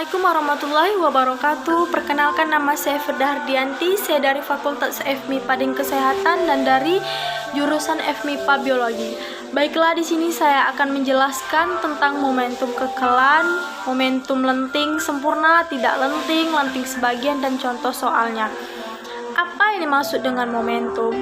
Assalamualaikum warahmatullahi wabarakatuh. Perkenalkan, nama saya Firda Hardianti. Saya dari Fakultas FMIPA dan Kesehatan dan dari jurusan FMIPA Biologi. Baiklah, di sini saya akan menjelaskan tentang momentum kekelan, momentum lenting sempurna, tidak lenting, lenting sebagian, dan contoh soalnya. Apa yang dimaksud dengan momentum?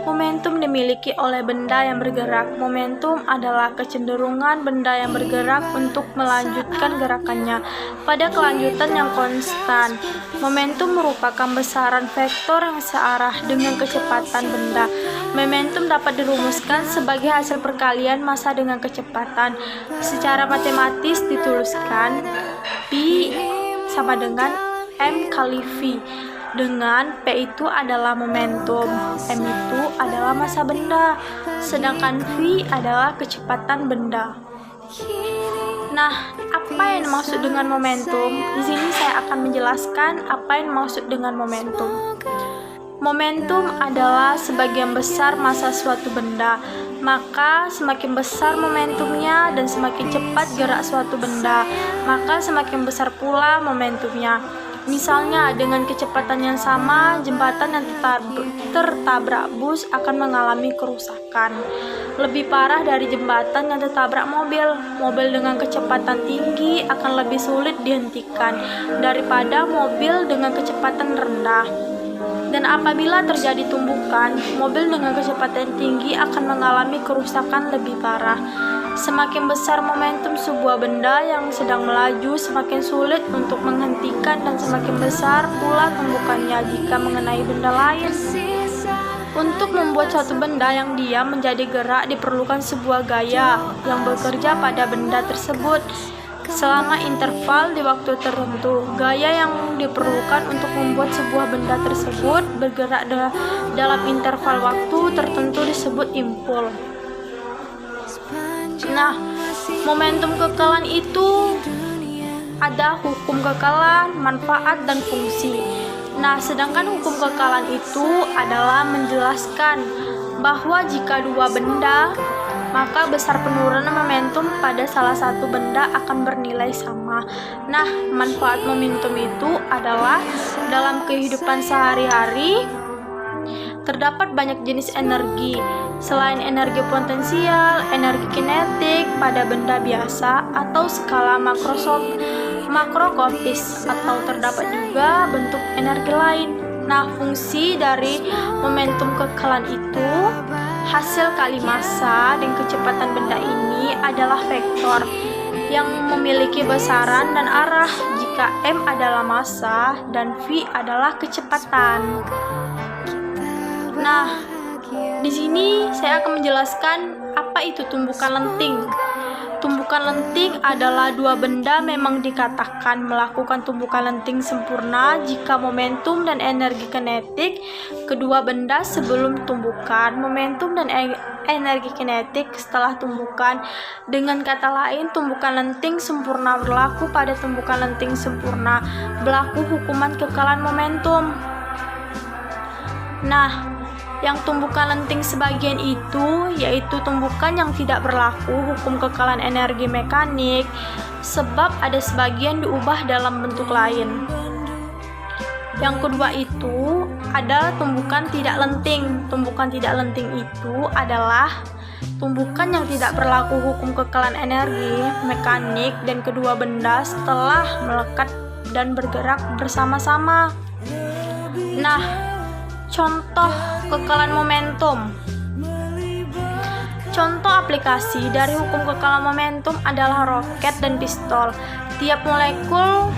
Momentum dimiliki oleh benda yang bergerak. Momentum adalah kecenderungan benda yang bergerak untuk melanjutkan gerakannya pada kelanjutan yang konstan. Momentum merupakan besaran vektor yang searah dengan kecepatan benda. Momentum dapat dirumuskan sebagai hasil perkalian massa dengan kecepatan. Secara matematis dituliskan P sama dengan M kali V, dengan P itu adalah momentum, M itu adalah massa benda, sedangkan V adalah kecepatan benda. Nah, apa yang dimaksud dengan momentum? Di sini saya akan menjelaskan apa yang dimaksud dengan momentum. Momentum adalah sebagian besar massa suatu benda, maka semakin besar momentumnya dan semakin cepat gerak suatu benda, maka semakin besar pula momentumnya. Misalnya, dengan kecepatan yang sama, jembatan yang tertabrak bus akan mengalami kerusakan. Lebih parah dari jembatan yang tertabrak mobil. Mobil dengan kecepatan tinggi akan lebih sulit dihentikan daripada mobil dengan kecepatan rendah. Dan apabila terjadi tumbukan, mobil dengan kecepatan tinggi akan mengalami kerusakan lebih parah. Semakin besar momentum sebuah benda yang sedang melaju, semakin sulit untuk menghentikan, dan semakin besar pula tumbukannya jika mengenai benda lain. Untuk membuat suatu benda yang diam menjadi gerak diperlukan sebuah gaya yang bekerja pada benda tersebut selama interval di waktu tertentu. Gaya yang diperlukan untuk membuat sebuah benda tersebut bergerak dalam interval waktu tertentu disebut impul. Nah, momentum kekalan itu ada hukum kekalan, manfaat, dan fungsi. Nah, sedangkan hukum kekalan itu adalah menjelaskan bahwa jika dua benda, maka besar penurunan momentum pada salah satu benda akan bernilai sama. Nah, manfaat momentum itu adalah dalam kehidupan sehari-hari terdapat banyak jenis energi. Selain energi potensial, energi kinetik pada benda biasa atau skala makroskopis, atau terdapat juga bentuk energi lain. Nah, fungsi dari momentum kekalan itu hasil kali massa dan kecepatan benda ini adalah vektor yang memiliki besaran dan arah jika M adalah massa dan V adalah kecepatan. Nah, di sini saya akan menjelaskan apa itu tumbukan lenting. Tumbukan lenting adalah dua benda memang dikatakan melakukan tumbukan lenting sempurna jika momentum dan energi kinetik kedua benda sebelum tumbukan, momentum dan energi kinetik setelah tumbukan. Dengan kata lain, tumbukan lenting sempurna berlaku pada tumbukan lenting sempurna, berlaku hukuman kekalan momentum. Nah, yang tumbukan lenting sebagian itu yaitu tumbukan yang tidak berlaku hukum kekalan energi mekanik, sebab ada sebagian diubah dalam bentuk lain. Yang kedua itu adalah tumbukan tidak lenting. Tumbukan tidak lenting itu adalah tumbukan yang tidak berlaku hukum kekalan energi mekanik dan kedua benda setelah melekat dan bergerak bersama-sama. Nah, contoh kekalan momentum. Contoh aplikasi dari hukum kekalan momentum adalah roket dan pistol. Tiap molekul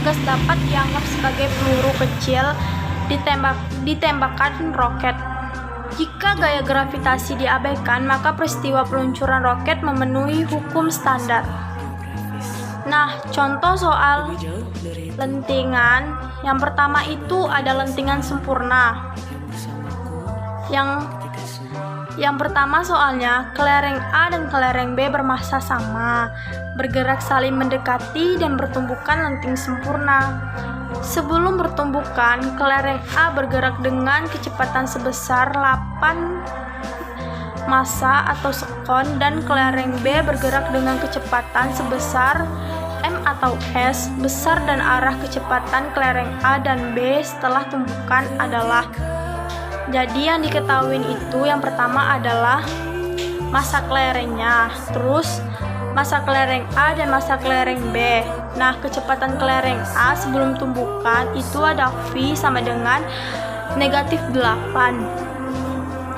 gas dapat dianggap sebagai peluru kecil ditembakkan roket. Jika gaya gravitasi diabaikan, maka peristiwa peluncuran roket memenuhi hukum standar. Nah, contoh soal lentingan. Yang pertama itu ada lentingan sempurna. Yang pertama soalnya, kelereng A dan kelereng B bermassa sama, bergerak saling mendekati dan bertumbukan lenting sempurna. Sebelum bertumbukan, kelereng A bergerak dengan kecepatan sebesar 8 massa atau sekon, dan kelereng B bergerak dengan kecepatan sebesar m atau S besar dan arah kecepatan kelereng A dan B setelah tumbukan adalah. Jadi yang diketahui itu yang pertama adalah massa kelerengnya, terus massa kelereng A dan massa kelereng B. Nah, kecepatan kelereng A sebelum tumbukan itu ada V sama dengan negatif 8.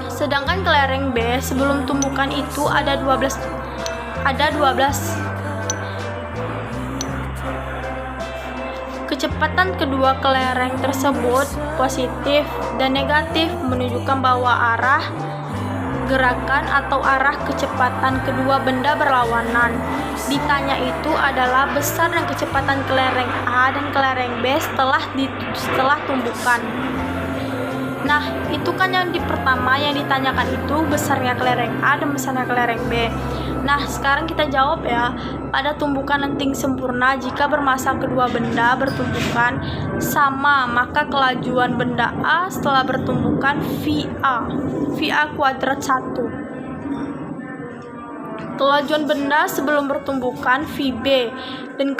Sedangkan kelereng B sebelum tumbukan itu ada 12. Kecepatan kedua kelereng tersebut positif dan negatif menunjukkan bahwa arah gerakan atau arah kecepatan kedua benda berlawanan. Ditanya itu adalah besar dan kecepatan kelereng A dan kelereng B setelah tumbukan. Nah, itu kan yang pertama yang ditanyakan itu besarnya kelereng A dan besarnya kelereng B. Nah, sekarang kita jawab ya. Pada tumbukan lenting sempurna, jika bermassa kedua benda bertumbukan sama, maka kelajuan benda A setelah bertumbukan VA kuadrat 1. Kelajuan benda sebelum bertumbukan VB dan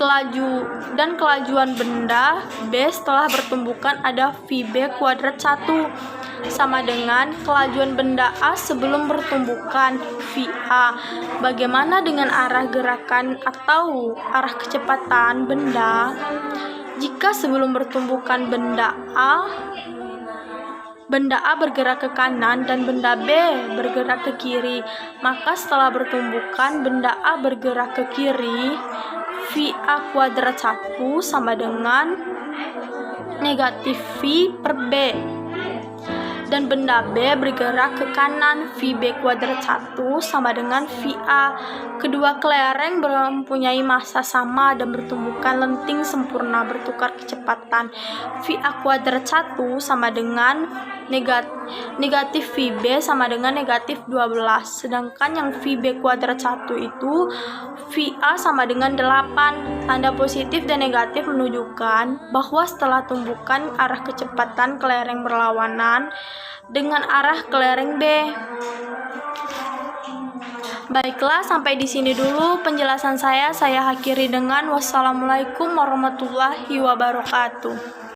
kelajuan benda B setelah bertumbukan ada VB kuadrat 1 sama dengan kelajuan benda A sebelum bertumbukan VA. Bagaimana dengan arah gerakan atau arah kecepatan benda? Jika sebelum bertumbukan benda A bergerak ke kanan dan benda B bergerak ke kiri, maka setelah bertumbukan benda A bergerak ke kiri, VA kuadrat 1 sama dengan negatif V per B. Dan benda B bergerak ke kanan, VB kuadrat 1 sama dengan VA. Kedua kelereng mempunyai massa sama dan bertumbukan lenting sempurna bertukar kecepatan. VA kuadrat 1 sama dengan negatif VB sama dengan negatif 12. Sedangkan yang VB kuadrat 1 itu VA sama dengan 8. Tanda positif dan negatif menunjukkan bahwa setelah tumbukan arah kecepatan kelereng berlawanan dengan arah kelereng B. Baiklah, sampai di sini dulu penjelasan saya. Saya akhiri dengan wassalamualaikum warahmatullahi wabarakatuh.